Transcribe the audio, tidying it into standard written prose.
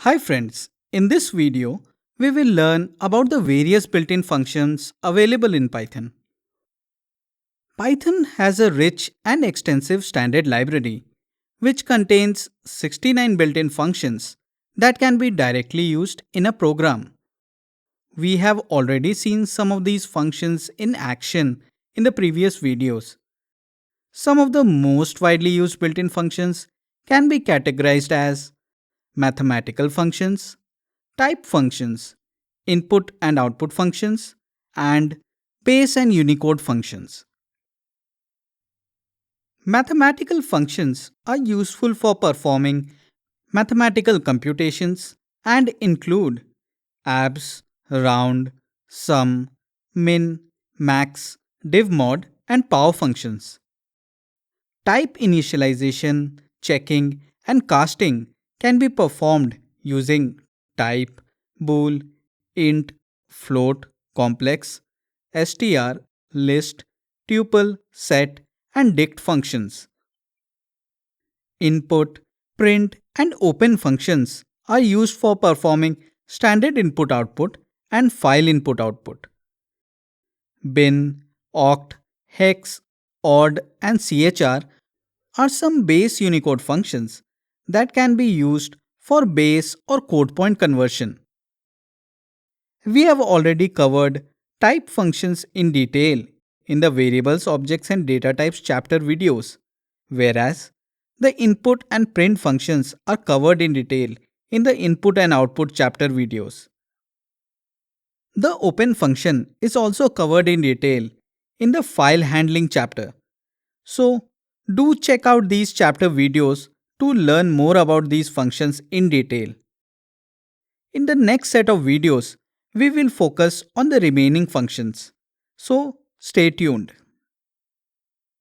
Hi friends, in this video, we will learn about the various built-in functions available in Python. Python has a rich and extensive standard library, which contains 69 built-in functions that can be directly used in a program. We have already seen some of these functions in action in the previous videos. Some of the most widely used built-in functions can be categorized as mathematical functions, type functions, input and output functions, and base and Unicode functions. Mathematical functions are useful for performing mathematical computations and include abs, round, sum, min, max, divmod, and power functions. Type initialization, checking, and casting can be performed using type, bool, int, float, complex, str, list, tuple, set, and dict functions. Input, print, and open functions are used for performing standard input output and file input output. Bin, oct, hex, odd, and chr are some base Unicode functions that can be used for base or code point conversion. We have already covered type functions in detail in the variables, objects, and data types chapter videos, whereas the input and print functions are covered in detail in the input and output chapter videos. The open function is also covered in detail in the file handling chapter. So, do check out these chapter videos to learn more about these functions in detail. In the next set of videos, we will focus on the remaining functions. So, stay tuned.